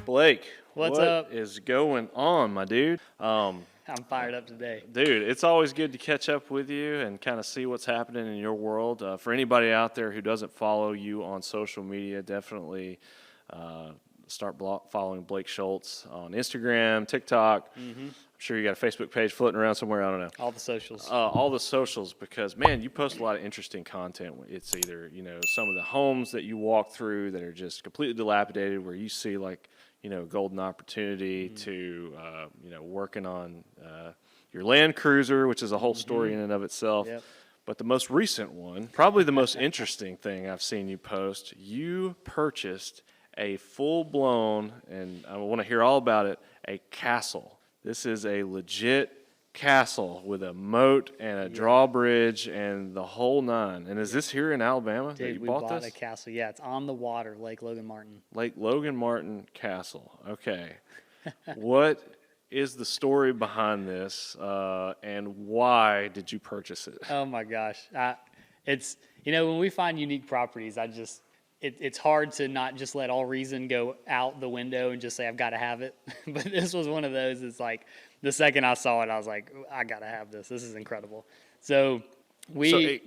Blake, What's what up? is going on, my dude? I'm fired up today. Dude, it's always good to catch up with you and kind of see what's happening in your world. For anybody out there who doesn't follow you on social media, definitely start following Blake Shultz on Instagram, TikTok. I'm sure you got a Facebook page floating around somewhere. I don't know. All the socials. All the socials, because man, you post a lot of interesting content. It's either some of the homes that you walk through that are just completely dilapidated, where you see like golden opportunity to working on your Land Cruiser, which is a whole story in and of itself. Yep. But the most recent one, probably the most interesting thing I've seen you post, you purchased a full-blown, and I want to hear all about it, a castle. This is a legit castle with a moat and a drawbridge and the whole nine. And is this here in Alabama that you we bought bought this? a castle. Yeah, it's on the water, Lake Logan Martin. Lake Logan Martin Castle. Okay. What is the story behind this, and why did you purchase it? Oh my gosh, it's when we find unique properties, it's hard to not just let all reason go out the window and just say I've got to have it. But this was one of those. It's like the second I saw it, I was like, I got to have this. This is incredible. So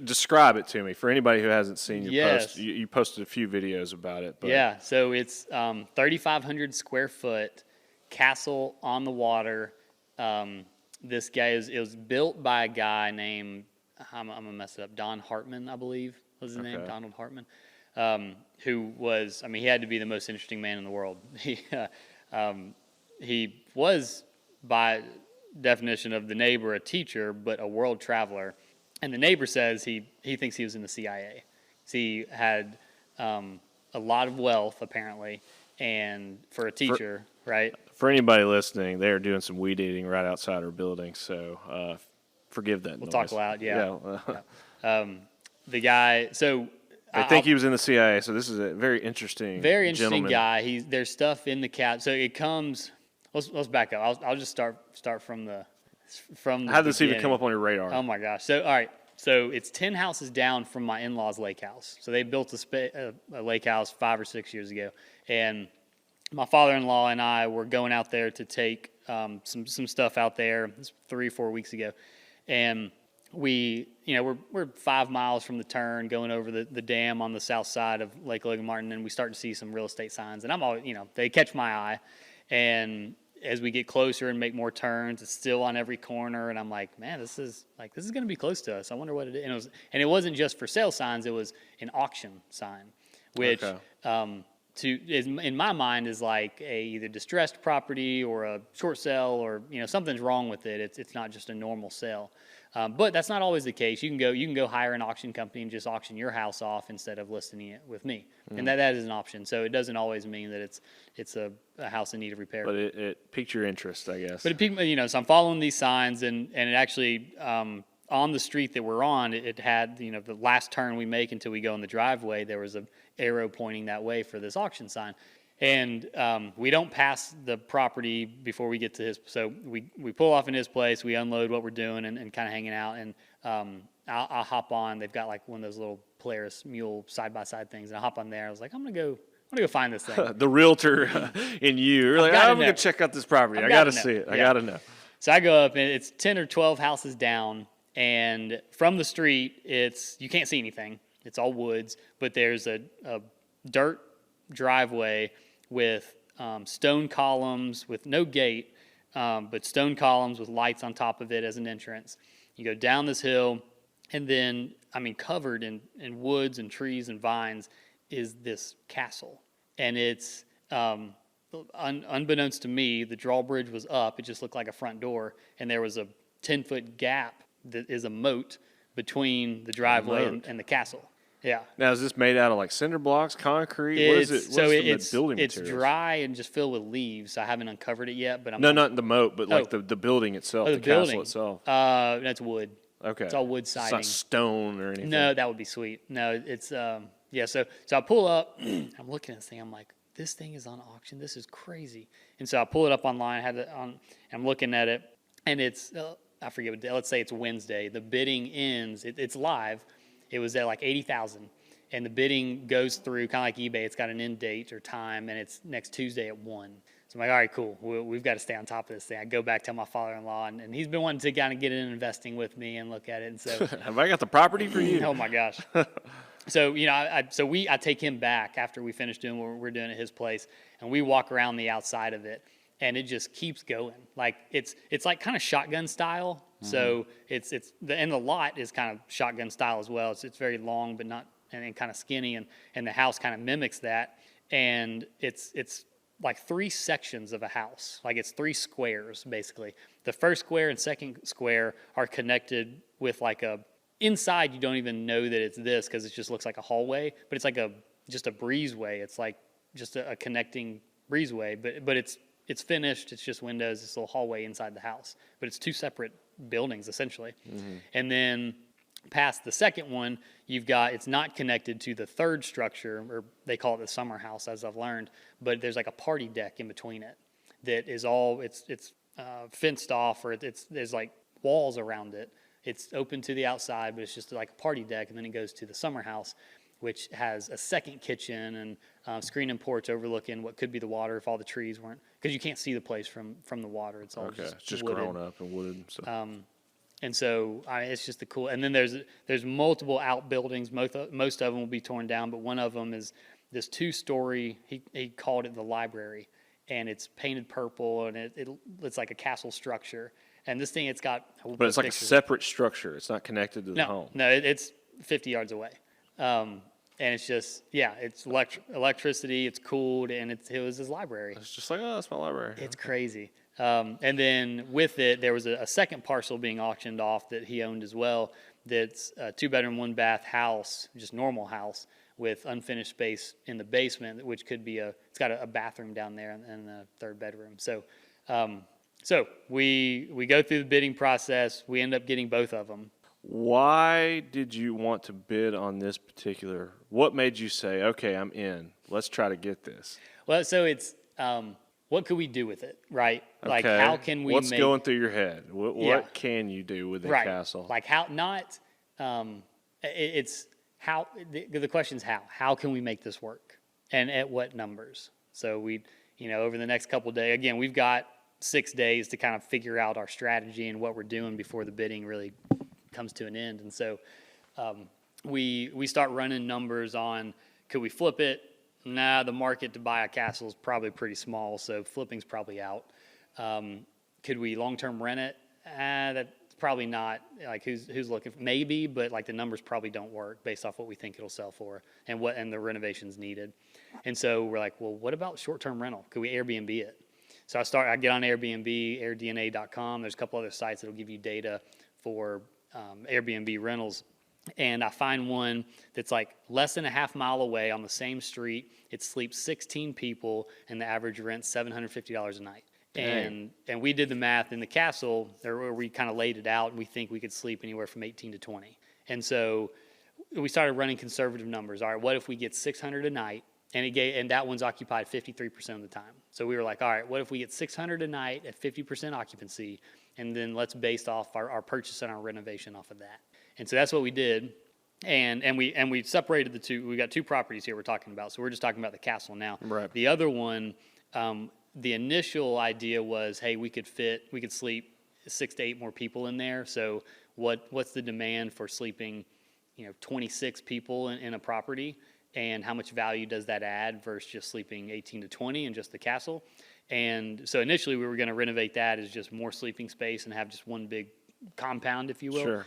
describe it to me for anybody who hasn't seen your post. Yes. You posted a few videos about it. But. Yeah, so it's 3,500 square foot castle on the water. This guy it was built by a guy named I'm gonna mess it up. Don Hartman, I believe was his name. Donald Hartman. Who was, he had to be the most interesting man in the world. He was, by definition of the neighbor, a teacher, but a world traveler. And the neighbor says he thinks he was in the CIA. So he had a lot of wealth, apparently, and for a teacher, right? For anybody listening, they are doing some weed eating right outside our building, so forgive that We'll noise. talk loud, yeah. The guy, so... I think he was in the CIA, so this is a very interesting gentleman. Guy. There's stuff in the cat. So it comes. Let's back up. I'll just start from the How did this beginning. even come up on your radar? Oh my gosh. So all right. So it's 10 houses down from my in-laws' lake house. So they built a lake house 5 or 6 years ago, and my father-in-law and I were going out there to take some stuff out there 3 or 4 weeks ago, and we're 5 miles from the turn going over the dam on the south side of Lake Logan Martin, and we start to see some real estate signs, and I'm always, they catch my eye, and as we get closer and make more turns, it's still on every corner, and I'm like, man, this is going to be close to us. I wonder what it is. And it wasn't just for sale signs, it was an auction sign, which in my mind is like a either distressed property or a short sale, or something's wrong with it. It's not just a normal sale. But that's not always the case. You can go hire an auction company and just auction your house off instead of listing it with me, and that is an option. So it doesn't always mean that it's a house in need of repair. But it piqued your interest, I guess. But it piqued, so I'm following these signs, and it actually on the street that we're on, it had the last turn we make until we go in the driveway, there was an arrow pointing that way for this auction sign. And we don't pass the property before we get to his. So we pull off in his place. We unload what we're doing and kind of hanging out. And I'll hop on. They've got like one of those little Polaris mule side-by-side things. And I hop on there. I was like, I'm gonna go find this thing. The realtor in you. You're like, I'm going to check out this property. I got to see it. I got to know. So I go up, and it's 10 or 12 houses down. And from the street, you can't see anything. It's all woods. But there's a dirt driveway with stone columns with no gate, but stone columns with lights on top of it as an entrance. You go down this hill, and then, covered in woods and trees and vines is this castle. And it's, unbeknownst to me, the drawbridge was up. It just looked like a front door, and there was a 10-foot gap that is a moat between the driveway and the castle. Yeah. Now, is this made out of like cinder blocks, concrete? What is it? What's the building materials? It's dry and just filled with leaves. I haven't uncovered it yet, but not the moat, but like the building itself, the castle itself. That's wood. Okay. It's all wood siding. It's not stone or anything. No, that would be sweet. No, it's So I pull up. I'm looking at this thing. I'm like, this thing is on auction. This is crazy. And so I pull it up online. I had it on. I'm looking at it, and it's I forget what day. Let's say it's Wednesday. The bidding ends. It's live. It was at like 80,000, and the bidding goes through kind of like eBay. It's got an end date or time, and it's next Tuesday at 1. So I'm like, all right, cool. We've got to stay on top of this thing. I go back to my father-in-law, and he's been wanting to kind of get in investing with me and look at it. And so, Have I got the property for you? oh my gosh. So I take him back after we finish doing what we're doing at his place, and we walk around the outside of it, and it just keeps going. Like it's like kind of shotgun style. So it's the lot is kind of shotgun style as well. It's very long, but not and kind of skinny, and the house kind of mimics that. And it's like 3 sections of a house. Like it's 3 squares basically. The first square and second square are connected with like a inside. You don't even know that it's this because it just looks like a hallway, but it's like just a breezeway. It's like just a connecting breezeway, but it's finished. It's just windows, this little hallway inside the house, but it's 2 separate buildings essentially. And then past the second one, it's not connected to the third structure, or they call it the summer house, as I've learned, but there's like a party deck in between it that is all, it's fenced off, or there's like walls around it. It's open to the outside, but it's just like a party deck, and then it goes to the summer house, which has a second kitchen and screen and porch overlooking what could be the water if all the trees weren't, because you can't see the place from the water. It's all just wooded. grown up and wooded. So. And so it's just cool. And then there's multiple outbuildings. Most of them will be torn down, but one of them is this 2-story. He called it the library, and it's painted purple, and it's like a castle structure. And this thing, it's got. But it's like a separate structure. It's not connected to the home. No, it's 50 yards away. And it's just, it's electricity. It's cooled, and it was his library. It's just like, oh, that's my library. It's crazy. And then with it, there was a second parcel being auctioned off that he owned as well. That's a 2-bedroom, 1-bath house, just normal house with unfinished space in the basement, which could be it's got a bathroom down there and a 3rd bedroom. So we go through the bidding process. We end up getting both of them. Why did you want to bid on this particular? What made you say, okay, I'm in. Let's try to get this. Well, so it's what could we do with it, right? Okay. Like how can we? What's going through your head? What can you do with the castle? Like how not? It's how. The question is how. How can we make this work, and at what numbers? So over the next couple of days, again, we've got 6 days to kind of figure out our strategy and what we're doing before the bidding really comes to an end. And so we start running numbers on, could we flip it? Nah, the market to buy a castle is probably pretty small, so flipping's probably out. Could we long-term rent it? That's probably not. Like who's looking? Maybe, but like the numbers probably don't work based off what we think it'll sell for and the renovations needed. And so we're like, well, what about short-term rental? Could we Airbnb it? So I get on Airbnb, airdna.com. There's a couple other sites that'll give you data for Airbnb rentals. And I find one that's like less than a half mile away on the same street. It sleeps 16 people, and the average rent's $750 a night. And we did the math in the castle, or we kind of laid it out, and we think we could sleep anywhere from 18 to 20. And so we started running conservative numbers. All right, what if we get 600 a night, and that one's occupied 53% of the time. So we were like, all right, what if we get 600 a night at 50% occupancy, and then let's base off our purchase and our renovation off of that. And so that's what we did, and we separated the two. We got 2 properties here we're talking about, so we're just talking about the castle now. Right. The other one, the initial idea was, hey, we could sleep 6 to 8 more people in there. So what's the demand for sleeping, 26 people in a property, and how much value does that add versus just sleeping 18 to 20 in just the castle? And so initially we were going to renovate that as just more sleeping space and have just one big compound, if you will. Sure.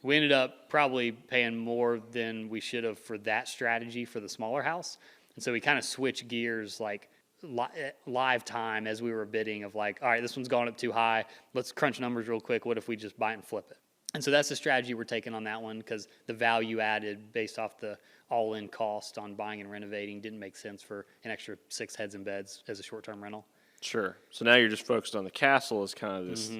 We ended up probably paying more than we should have for that strategy for the smaller house. And so we kind of switched gears like live time as we were bidding of like, all right, this one's gone up too high. Let's crunch numbers real quick. What if we just buy it and flip it? And so that's the strategy we're taking on that one, because the value added based off the all-in cost on buying and renovating didn't make sense for an extra 6 heads and beds as a short-term rental. Sure. So now you're just focused on the castle as kind of this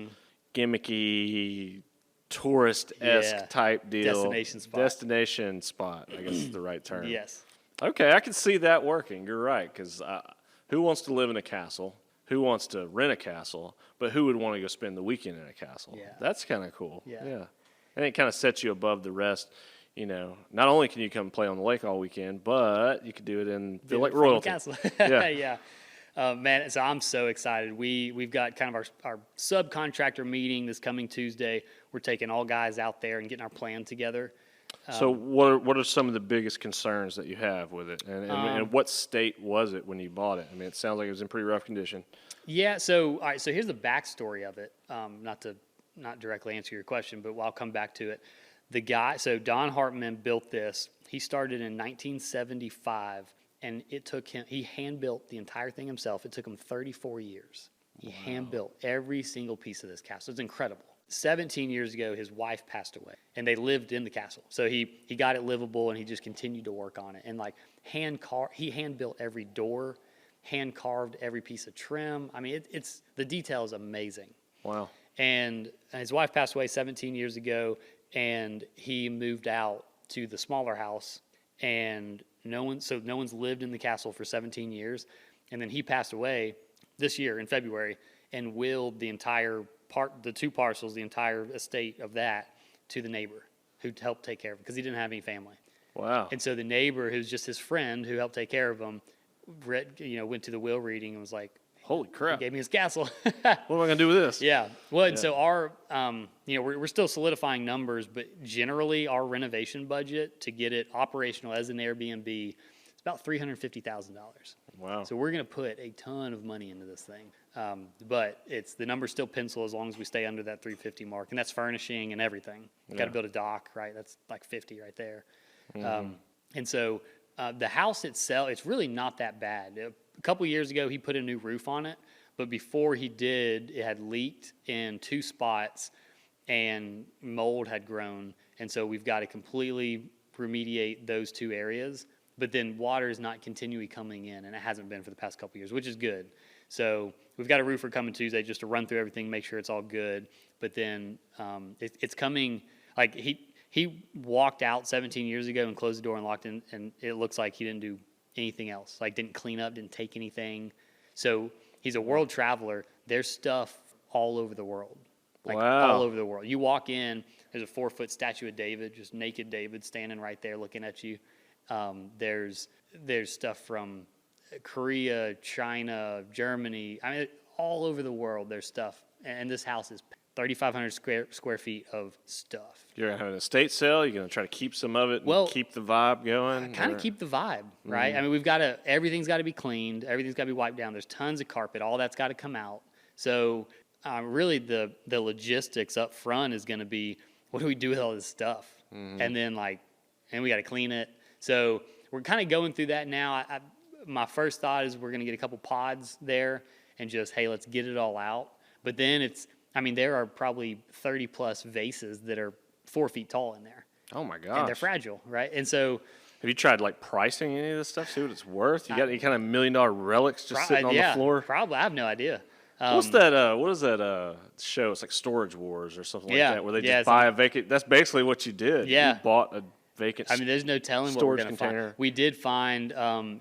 gimmicky, tourist-esque type deal. Destination spot, I guess is the right term. Yes. Okay, I can see that working. You're right, because who wants to live in a castle? Who wants to rent a castle? But who would want to go spend the weekend in a castle? Yeah. That's kind of cool. Yeah. And it kind of sets you above the rest. not only can you come play on the lake all weekend, but you could do it and feel like from the royalty. castle. Yeah. Yeah. Man, so I'm so excited. We've got kind of our subcontractor meeting this coming Tuesday. We're taking all guys out there and getting our plan together. So what are some of the biggest concerns that you have with it? And what state was it when you bought it? I mean, it sounds like it was in pretty rough condition. Yeah, so all right, so here's the backstory of it. Not directly answer your question, but I'll come back to it. So Don Hartman built this. He started in 1975, and he hand-built the entire thing himself. It took him 34 years. He hand-built every single piece of this castle. It's incredible. 17 years ago, his wife passed away, and they lived in the castle. So he got it livable, and he just continued to work on it. And like he hand-built every door, hand-carved every piece of trim. I mean, it's the detail is amazing. Wow. And his wife passed away 17 years ago, and he moved out to the smaller house, and no one's lived in the castle for 17 years. And then he passed away this year in February and willed the two parcels, the entire estate of that to the neighbor who helped take care of him because he didn't have any family. Wow. And so the neighbor, who's just his friend who helped take care of him, went to the will reading and was like, holy crap. he gave me his castle. What am I going to do with this? Yeah. Well, and so our, we're still solidifying numbers, but generally our renovation budget to get it operational as an Airbnb is about $350,000. Wow. So we're going to put a ton of money into this thing. But the numbers still pencil as long as we stay under that 350 mark, and that's furnishing and everything. Got to build a dock, right? That's like 50 right there. Mm-hmm. And so the house itself, it's really not that bad. A couple years ago, he put a new roof on it, but before he did, it had leaked in 2 spots, and mold had grown. And so we've got to completely remediate those 2 areas. But then water is not continually coming in, and it hasn't been for the past couple years, which is good. So we've got a roofer coming Tuesday just to run through everything, make sure it's all good. But then it's coming. Like he walked out 17 years ago and closed the door and locked in, and it looks like he didn't do anything else. Like didn't clean up, didn't take anything. So he's a world traveler. There's stuff all over the world. Like all over the world. You walk in, there's a 4-foot statue of David, just naked David standing right there looking at you. There's stuff from Korea, China, Germany. I mean, all over the world there's stuff. And this house is 3,500 square feet of stuff. You're going to have an estate sale? You're going to try to keep some of it and keep the vibe going? Kind of keep the vibe, right? I mean, everything's got to be cleaned. Everything's got to be wiped down. There's tons of carpet. All that's got to come out. So really the logistics up front is going to be, what do we do with all this stuff? Mm-hmm. And then and we got to clean it. So we're kind of going through that now. My first thought is we're going to get a couple pods there and just, hey, let's get it all out. But then there are probably 30 plus vases that are 4 feet tall in there. Oh my gosh. And they're fragile, right? And so, have you tried pricing any of this stuff? See what it's worth? You got any kind of $1 million relics just sitting on the floor? Probably. I have no idea. What's that? What is that show? It's like Storage Wars or something like that, where they just buy a vacant. That's basically what you did. Yeah. You bought a vacant. There's no telling what we're going to find. We did find.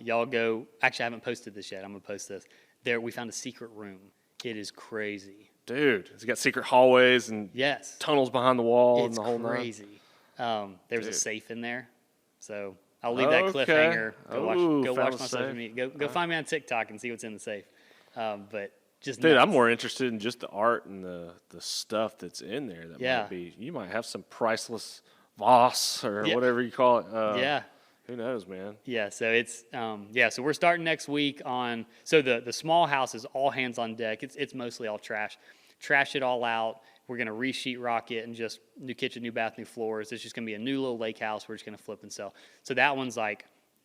Y'all go. Actually, I haven't posted this yet. I'm gonna post this. There, we found a secret room. It is crazy. Dude, it's got secret hallways and tunnels behind the wall and the whole nine. It's crazy. There's a safe in there, so I'll leave that cliffhanger. Go watch my social media. Go find me on TikTok and see what's in the safe. But just dude, I'm more interested in just the art and the stuff that's in there. That might be. You might have some priceless Voss or whatever you call it. Who knows, man? Yeah, so it's so we're starting next week on. So the small house is all hands on deck. It's mostly all trash it all out. We're gonna re-sheetrock it and just new kitchen, new bath, new floors. It's just gonna be a new little lake house. We're just gonna flip and sell. So that one's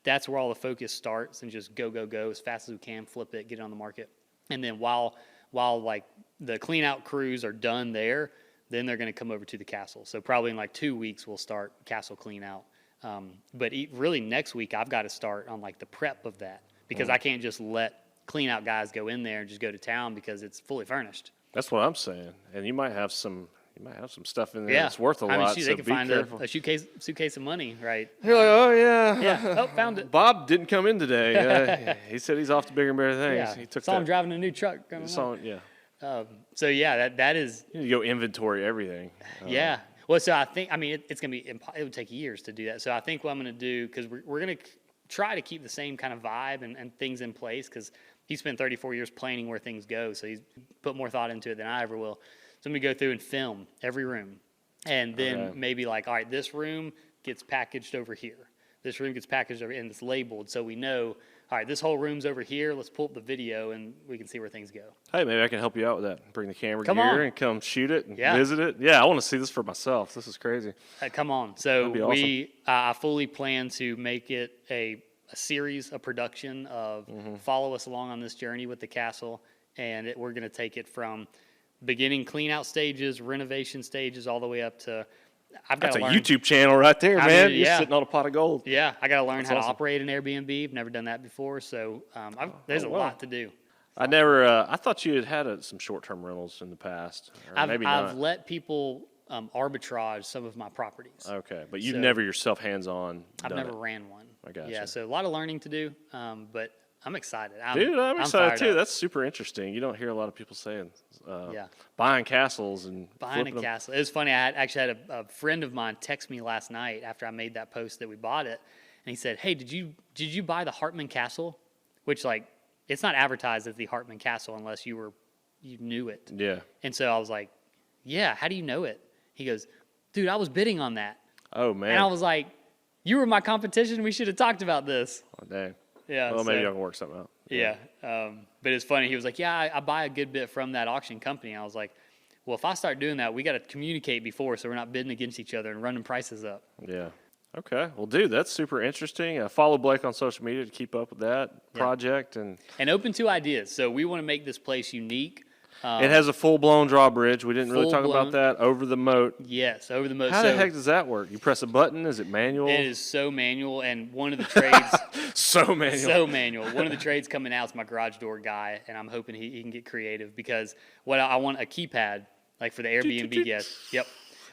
that's where all the focus starts, and just go as fast as we can, flip it, get it on the market. And then while the clean out crews are done there, then they're gonna come over to the castle. So probably in 2 weeks we'll start castle clean out. But really next week I've got to start on the prep of that, because I can't just let clean out guys go in there and just go to town because it's fully furnished. That's what I'm saying. And you might have some stuff in there that's worth a lot. They can find a suitcase of money, right? You're like, oh yeah. Oh, found it. Bob didn't come in today. He said he's off to bigger and better things. Yeah. He saw him driving a new truck. That is. So that is. You go inventory everything. Yeah. Well, so I think, I mean, it's going to be, it would take years to do that. So I think what I'm going to do, because we're going to try to keep the same kind of vibe and things in place, because he spent 34 years planning where things go. So he's put more thought into it than I ever will. So I'm going to go through and film every room. And then maybe like, all right, this room gets packaged over here. This room gets packaged over, and it's labeled. So we know, all right, this whole room's over here. Let's pull up the video, and we can see where things go. Hey, maybe I can help you out with that. Bring the camera gear and come shoot it and visit it. Yeah, I want to see this for myself. This is crazy. Come on. So awesome. I fully plan to make it a series, a production of follow us along on this journey with the castle, and we're going to take it from beginning clean-out stages, renovation stages, all the way up to That's a YouTube channel right there, man. You're sitting on a pot of gold. Yeah, I got to learn how to operate an Airbnb. I've never done that before, so there's a lot to do. I never. I thought you had some short-term rentals in the past. Or maybe not. I've let people arbitrage some of my properties. Okay, but you've never yourself hands-on. I've never ran one. I got you. Yeah, so a lot of learning to do, but I'm excited. I'm excited too. That's super interesting. You don't hear a lot of people saying, buying castles and buying a castle. It was funny. I actually had a friend of mine text me last night after I made that post that we bought it, and he said, "Hey, did you buy the Hartman Castle?" Which it's not advertised as the Hartman Castle unless you knew it. Yeah. And so I was like, "Yeah, how do you know it?" He goes, "Dude, I was bidding on that." Oh man. And I was like, "You were my competition. We should have talked about this." Oh dang. Yeah. Well, maybe I can work something out. Yeah. But it's funny. He was like, "Yeah, I buy a good bit from that auction company." I was like, "Well, if I start doing that, we got to communicate before, so we're not bidding against each other and running prices up." Yeah. Okay. Well, dude, that's super interesting. Follow Blake on social media to keep up with that project and open to ideas. So we want to make this place unique. It has a full-blown drawbridge. We didn't really talk about that. Over the moat. Yes, over the moat. How the heck does that work? You press a button? Is it manual? It is so manual, and one of the trades... So manual. So manual. One of the trades coming out is my garage door guy, and I'm hoping he can get creative because I want a keypad, like for the Airbnb guests. Yep.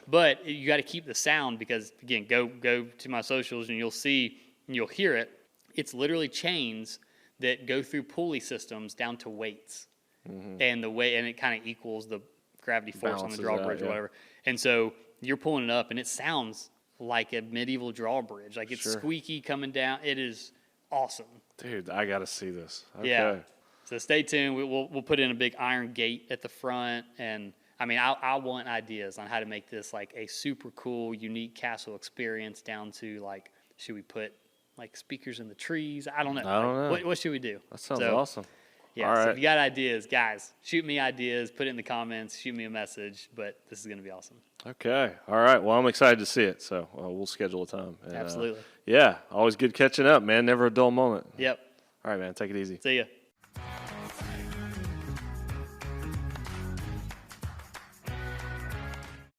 But you got to keep the sound because, again, go to my socials, and you'll see, and you'll hear it. It's literally chains that go through pulley systems down to weights. And it kind of equals the gravity force on the drawbridge or whatever. And so you're pulling it up, and it sounds like a medieval drawbridge. Like it's squeaky coming down. It is awesome. Dude, I got to see this. Okay. Yeah. So stay tuned. We'll put in a big iron gate at the front. And, I mean, I want ideas on how to make this like a super cool, unique castle experience down to like, should we put like speakers in the trees? I don't know. What should we do? That sounds awesome. Yeah, so if you got ideas, guys, shoot me ideas, put it in the comments, shoot me a message, but this is going to be awesome. Okay. All right. Well, I'm excited to see it, so we'll schedule a time. And, Absolutely. Yeah, always good catching up, man. Never a dull moment. Yep. All right, man. Take it easy. See ya.